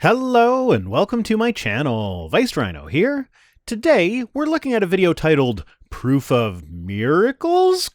Hello and welcome to my channel, Rhino here. Today we're looking at a video titled Proof of Miracles?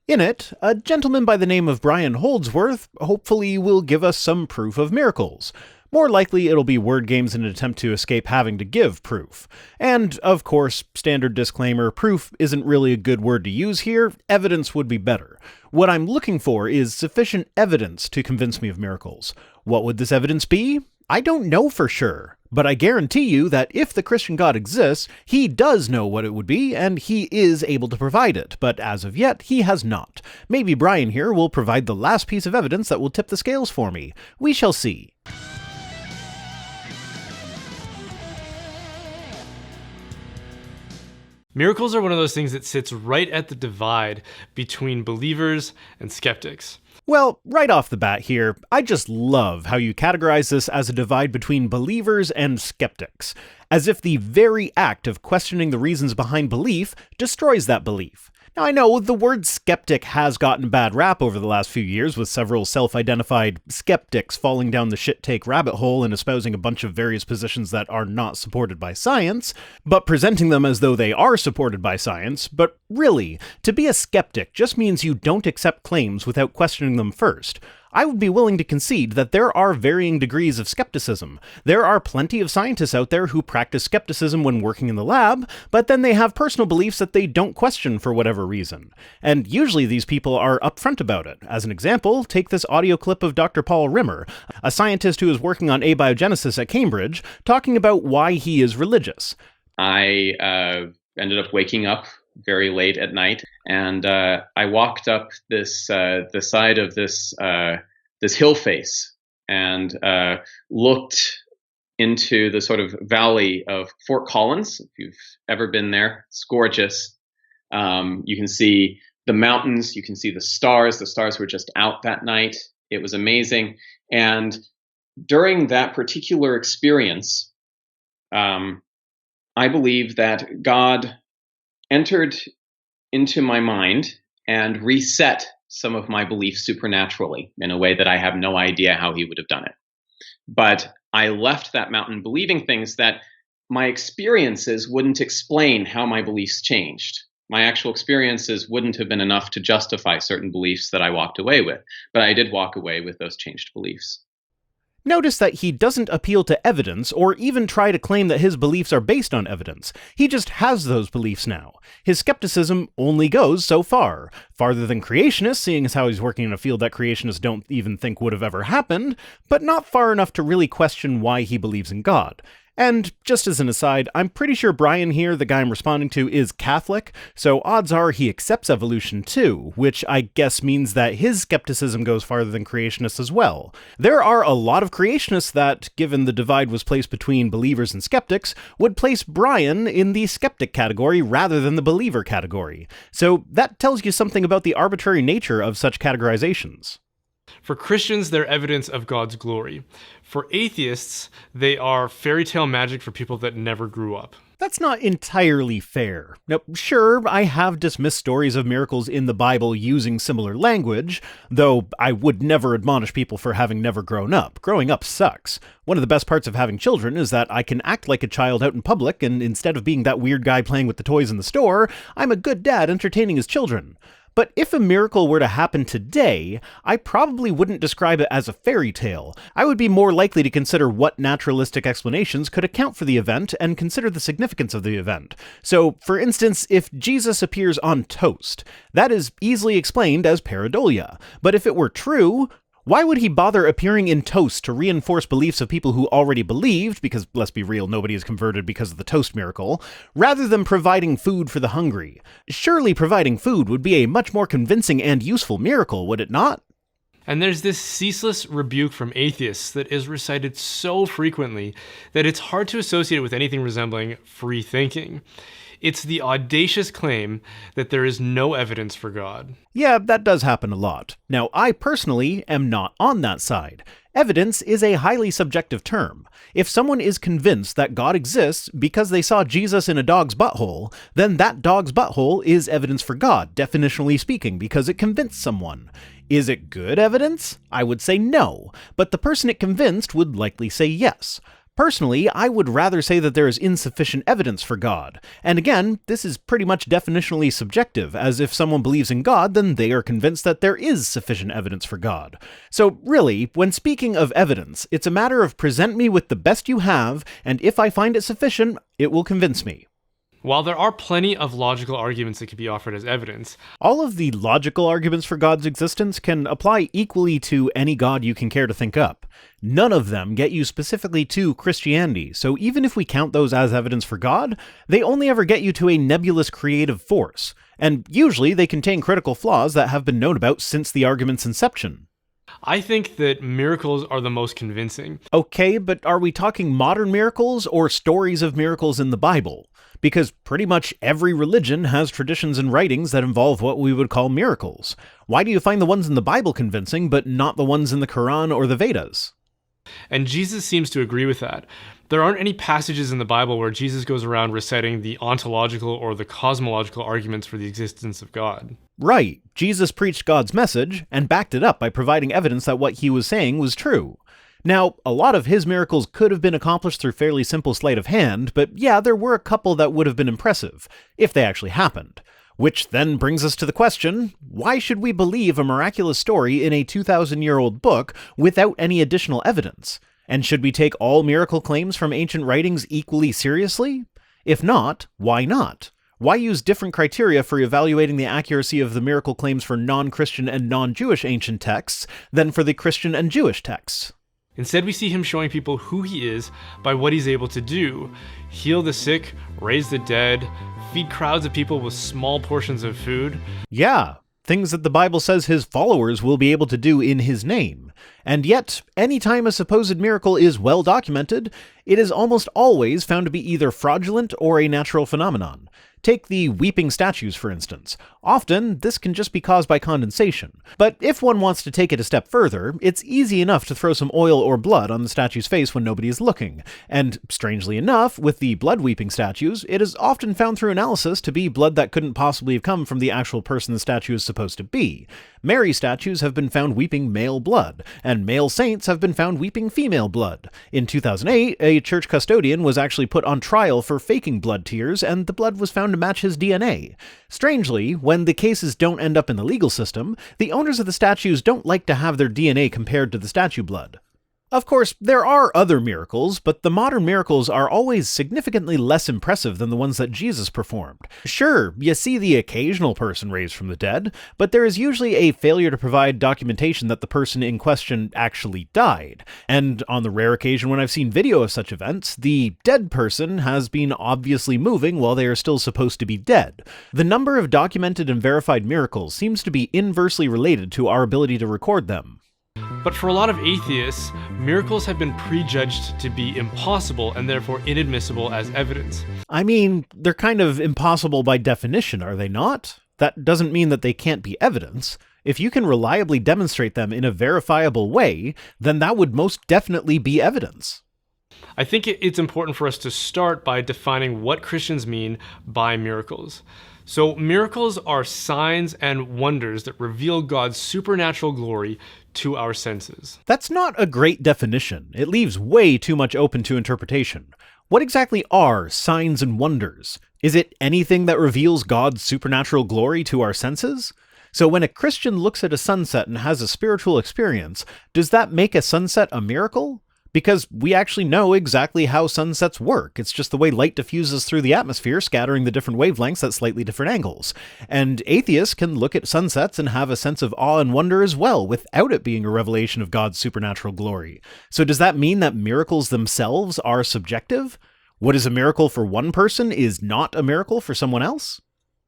In it, a gentleman by the name of Brian Holdsworth hopefully will give us some proof of miracles. More likely it'll be word games in an attempt to escape having to give proof. And, of course, standard disclaimer, proof isn't really a good word to use here, evidence would be better. What I'm looking for is sufficient evidence to convince me of miracles. What would this evidence be? I don't know for sure, but I guarantee you that if the Christian God exists, he does know what it would be, and he is able to provide it, but as of yet, he has not. Maybe Brian here will provide the last piece of evidence that will tip the scales for me. We shall see. Miracles are one of those things that sits right at the divide between believers and skeptics. Well, right off the bat here, I just love how you categorize this as a divide between believers and skeptics, as if the very act of questioning the reasons behind belief destroys that belief. Now, I know the word skeptic has gotten bad rap over the last few years, with several self-identified skeptics falling down the shit-take rabbit hole and espousing a bunch of various positions that are not supported by science, but presenting them as though they are supported by science. But really, to be a skeptic just means you don't accept claims without questioning them first. I would be willing to concede that there are varying degrees of skepticism. There are plenty of scientists out there who practice skepticism when working in the lab, but then they have personal beliefs that they don't question for whatever reason. And usually these people are upfront about it. As an example, take this audio clip of Dr. Paul Rimmer, a scientist who is working on abiogenesis at Cambridge, talking about why he is religious. I ended up waking up very late at night, and I walked up the side of this hill face and looked into the sort of valley of Fort Collins. If you've ever been there, it's gorgeous. You can see the mountains, you can see the stars. The stars were just out that night. It was amazing. And during that particular experience, I believe that God entered into my mind and reset some of my beliefs supernaturally in a way that I have no idea how he would have done it. But I left that mountain believing things that my experiences wouldn't explain how my beliefs changed. My actual experiences wouldn't have been enough to justify certain beliefs that I walked away with, but I did walk away with those changed beliefs. Notice that he doesn't appeal to evidence or even try to claim that his beliefs are based on evidence. He just has those beliefs now. His skepticism only goes so far. Farther than creationists, seeing as how he's working in a field that creationists don't even think would have ever happened, but not far enough to really question why he believes in God. And just as an aside, I'm pretty sure Brian here, the guy I'm responding to, is Catholic, so odds are he accepts evolution too, which I guess means that his skepticism goes farther than creationists as well. There are a lot of creationists that, given the divide was placed between believers and skeptics, would place Brian in the skeptic category rather than the believer category. So that tells you something about the arbitrary nature of such categorizations. For Christians, they're evidence of God's glory. For atheists, they are fairy tale magic for people that never grew up. That's not entirely fair. Now, sure, I have dismissed stories of miracles in the Bible using similar language, though I would never admonish people for having never grown up. Growing up sucks. One of the best parts of having children is that I can act like a child out in public, and instead of being that weird guy playing with the toys in the store, I'm a good dad entertaining his children. But if a miracle were to happen today, I probably wouldn't describe it as a fairy tale. I would be more likely to consider what naturalistic explanations could account for the event and consider the significance of the event. So, for instance, if Jesus appears on toast, that is easily explained as pareidolia. But if it were true, why would he bother appearing in toast to reinforce beliefs of people who already believed, because let's be real, nobody is converted because of the toast miracle, rather than providing food for the hungry? Surely providing food would be a much more convincing and useful miracle, would it not? And there's this ceaseless rebuke from atheists that is recited so frequently that it's hard to associate it with anything resembling free thinking. It's the audacious claim that there is no evidence for God. Yeah, that does happen a lot. Now, I personally am not on that side. Evidence is a highly subjective term. If someone is convinced that God exists because they saw Jesus in a dog's butthole, then that dog's butthole is evidence for God, definitionally speaking, because it convinced someone. Is it good evidence? I would say no, but the person it convinced would likely say yes. Personally, I would rather say that there is insufficient evidence for God. And again, this is pretty much definitionally subjective, as if someone believes in God, then they are convinced that there is sufficient evidence for God. So really, when speaking of evidence, it's a matter of present me with the best you have, and if I find it sufficient, it will convince me. While there are plenty of logical arguments that can be offered as evidence, all of the logical arguments for God's existence can apply equally to any God you can care to think up. None of them get you specifically to Christianity, so even if we count those as evidence for God, they only ever get you to a nebulous creative force, and usually they contain critical flaws that have been known about since the argument's inception. I think that miracles are the most convincing. Okay, but are we talking modern miracles or stories of miracles in the Bible? Because pretty much every religion has traditions and writings that involve what we would call miracles. Why do you find the ones in the Bible convincing, but not the ones in the Quran or the Vedas? And Jesus seems to agree with that. There aren't any passages in the Bible where Jesus goes around reciting the ontological or the cosmological arguments for the existence of God. Right. Jesus preached God's message and backed it up by providing evidence that what he was saying was true. Now, a lot of his miracles could have been accomplished through fairly simple sleight of hand, but yeah, there were a couple that would have been impressive, if they actually happened. Which then brings us to the question, why should we believe a miraculous story in a 2,000-year-old book without any additional evidence? And should we take all miracle claims from ancient writings equally seriously? If not, why not? Why use different criteria for evaluating the accuracy of the miracle claims for non-Christian and non-Jewish ancient texts than for the Christian and Jewish texts? Instead, we see him showing people who he is by what he's able to do. Heal the sick, raise the dead, feed crowds of people with small portions of food. Yeah, things that the Bible says his followers will be able to do in his name. And yet, anytime a supposed miracle is well documented, it is almost always found to be either fraudulent or a natural phenomenon. Take the weeping statues, for instance. Often, this can just be caused by condensation. But if one wants to take it a step further, it's easy enough to throw some oil or blood on the statue's face when nobody is looking. And, strangely enough, with the blood-weeping statues, it is often found through analysis to be blood that couldn't possibly have come from the actual person the statue is supposed to be. Mary statues have been found weeping male blood, and male saints have been found weeping female blood. In 2008, a church custodian was actually put on trial for faking blood tears, and the blood was found to match his DNA. Strangely, when the cases don't end up in the legal system, the owners of the statues don't like to have their DNA compared to the statue blood. Of course, there are other miracles, but the modern miracles are always significantly less impressive than the ones that Jesus performed. Sure, you see the occasional person raised from the dead, but there is usually a failure to provide documentation that the person in question actually died. And on the rare occasion when I've seen video of such events, the dead person has been obviously moving while they are still supposed to be dead. The number of documented and verified miracles seems to be inversely related to our ability to record them. But for a lot of atheists, miracles have been prejudged to be impossible and therefore inadmissible as evidence. I mean, they're kind of impossible by definition, are they not? That doesn't mean that they can't be evidence. If you can reliably demonstrate them in a verifiable way, then that would most definitely be evidence. I think it's important for us to start by defining what Christians mean by miracles. So miracles are signs and wonders that reveal God's supernatural glory to our senses. That's not a great definition. It leaves way too much open to interpretation. What exactly are signs and wonders? Is it anything that reveals God's supernatural glory to our senses? So when a Christian looks at a sunset and has a spiritual experience, does that make a sunset a miracle? Because we actually know exactly how sunsets work. It's just the way light diffuses through the atmosphere, scattering the different wavelengths at slightly different angles. And atheists can look at sunsets and have a sense of awe and wonder as well, without it being a revelation of God's supernatural glory. So does that mean that miracles themselves are subjective? What is a miracle for one person is not a miracle for someone else?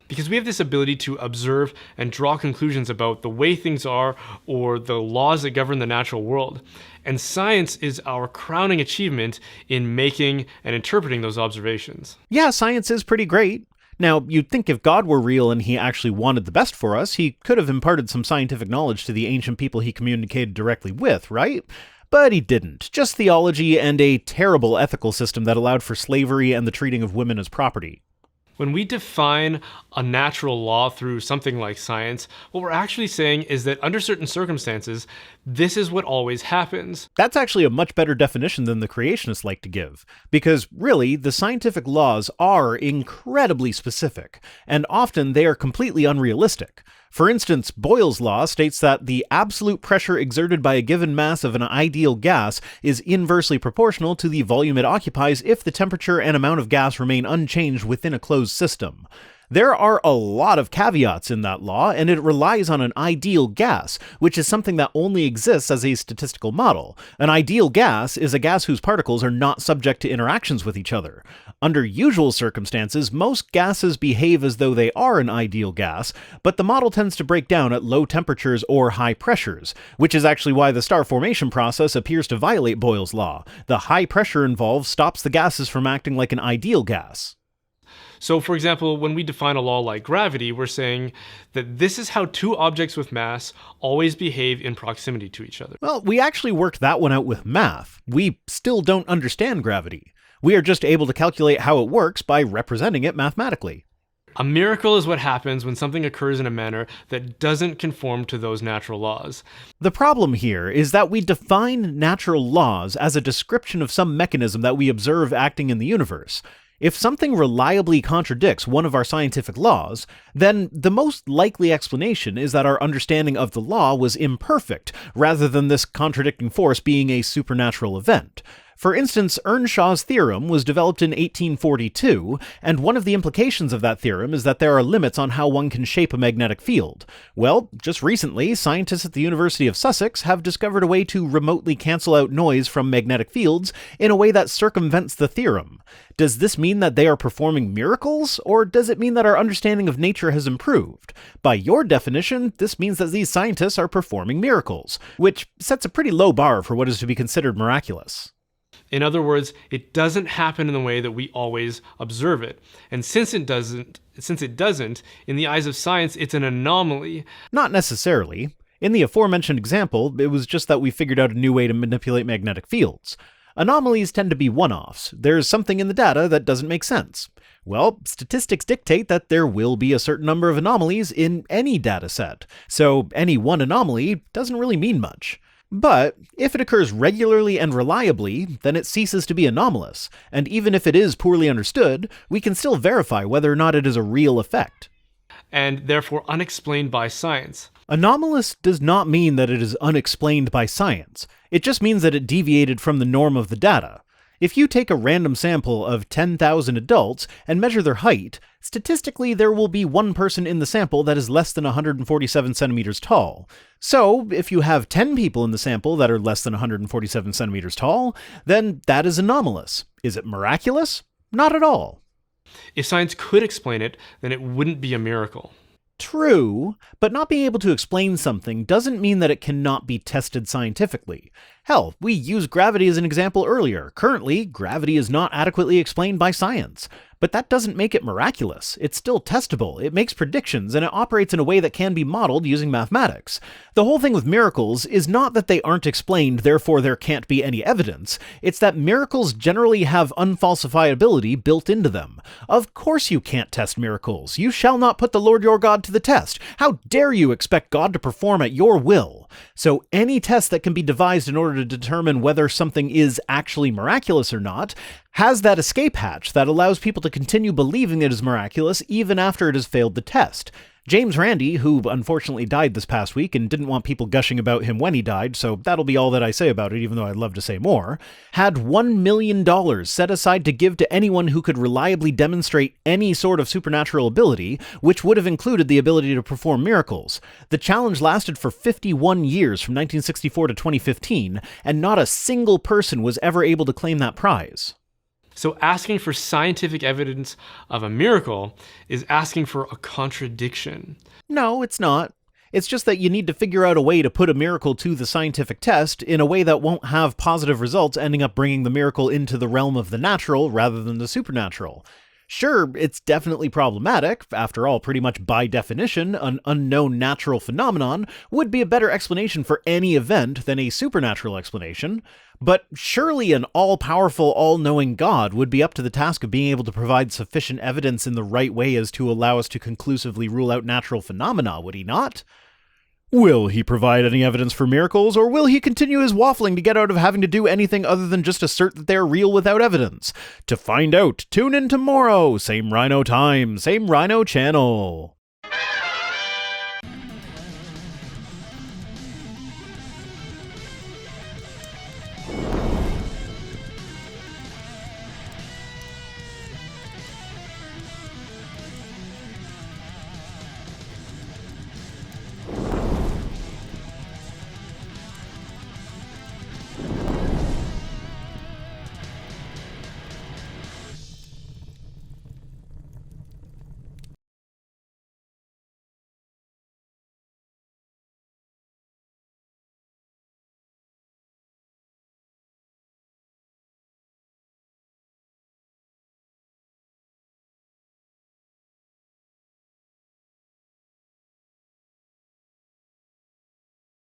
Because we have this ability to observe and draw conclusions about the way things are or the laws that govern the natural world. And science is our crowning achievement in making and interpreting those observations. Yeah, science is pretty great. Now, you'd think if God were real and he actually wanted the best for us, he could have imparted some scientific knowledge to the ancient people he communicated directly with, right? But he didn't. Just theology and a terrible ethical system that allowed for slavery and the treating of women as property. When we define a natural law through something like science, what we're actually saying is that under certain circumstances, this is what always happens. That's actually a much better definition than the creationists like to give, because really, the scientific laws are incredibly specific, and often they are completely unrealistic. For instance, Boyle's law states that the absolute pressure exerted by a given mass of an ideal gas is inversely proportional to the volume it occupies if the temperature and amount of gas remain unchanged within a closed system. There are a lot of caveats in that law, and it relies on an ideal gas, which is something that only exists as a statistical model. An ideal gas is a gas whose particles are not subject to interactions with each other. Under usual circumstances, most gases behave as though they are an ideal gas, but the model tends to break down at low temperatures or high pressures, which is actually why the star formation process appears to violate Boyle's law. The high pressure involved stops the gases from acting like an ideal gas. So, for example, when we define a law like gravity, we're saying that this is how two objects with mass always behave in proximity to each other. Well, we actually worked that one out with math. We still don't understand gravity. We are just able to calculate how it works by representing it mathematically. A miracle is what happens when something occurs in a manner that doesn't conform to those natural laws. The problem here is that we define natural laws as a description of some mechanism that we observe acting in the universe. If something reliably contradicts one of our scientific laws, then the most likely explanation is that our understanding of the law was imperfect, rather than this contradicting force being a supernatural event. For instance, Earnshaw's theorem was developed in 1842, and one of the implications of that theorem is that there are limits on how one can shape a magnetic field. Well, just recently, scientists at the University of Sussex have discovered a way to remotely cancel out noise from magnetic fields in a way that circumvents the theorem. Does this mean that they are performing miracles, or does it mean that our understanding of nature has improved? By your definition, this means that these scientists are performing miracles, which sets a pretty low bar for what is to be considered miraculous. In other words, it doesn't happen in the way that we always observe it. And since it doesn't, in the eyes of science, it's an anomaly. Not necessarily. In the aforementioned example, it was just that we figured out a new way to manipulate magnetic fields. Anomalies tend to be one-offs. There's something in the data that doesn't make sense. Well, statistics dictate that there will be a certain number of anomalies in any data set, so any one anomaly doesn't really mean much. But if it occurs regularly and reliably, then it ceases to be anomalous, and even if it is poorly understood, we can still verify whether or not it is a real effect. And therefore unexplained by science. Anomalous does not mean that it is unexplained by science. It just means that it deviated from the norm of the data. If you take a random sample of 10,000 adults and measure their height, statistically there will be one person in the sample that is less than 147 centimeters tall. So, if you have 10 people in the sample that are less than 147 centimeters tall, then that is anomalous. Is it miraculous? Not at all. If science could explain it, then it wouldn't be a miracle. True, but not being able to explain something doesn't mean that it cannot be tested scientifically. Hell, we used gravity as an example earlier. Currently, gravity is not adequately explained by science. But that doesn't make it miraculous. It's still testable, it makes predictions, and it operates in a way that can be modeled using mathematics. The whole thing with miracles is not that they aren't explained, therefore there can't be any evidence. It's that miracles generally have unfalsifiability built into them. Of course you can't test miracles. You shall not put the Lord your God to the test. How dare you expect God to perform at your will? So any test that can be devised in order to determine whether something is actually miraculous or not has that escape hatch that allows people to continue believing it is miraculous even after it has failed the test. James Randi, who unfortunately died this past week and didn't want people gushing about him when he died, so that'll be all that I say about it, even though I'd love to say more, had $1 million set aside to give to anyone who could reliably demonstrate any sort of supernatural ability, which would have included the ability to perform miracles. The challenge lasted for 51 years, from 1964 to 2015, and not a single person was ever able to claim that prize. So asking for scientific evidence of a miracle is asking for a contradiction. No, it's not. It's just that you need to figure out a way to put a miracle to the scientific test in a way that won't have positive results, ending up bringing the miracle into the realm of the natural rather than the supernatural. Sure, it's definitely problematic. After all, pretty much by definition, an unknown natural phenomenon would be a better explanation for any event than a supernatural explanation. But surely an all-powerful, all-knowing God would be up to the task of being able to provide sufficient evidence in the right way as to allow us to conclusively rule out natural phenomena, would he not? Will he provide any evidence for miracles, or will he continue his waffling to get out of having to do anything other than just assert that they're real without evidence? To find out, tune in tomorrow, same Rhino time, same Rhino channel.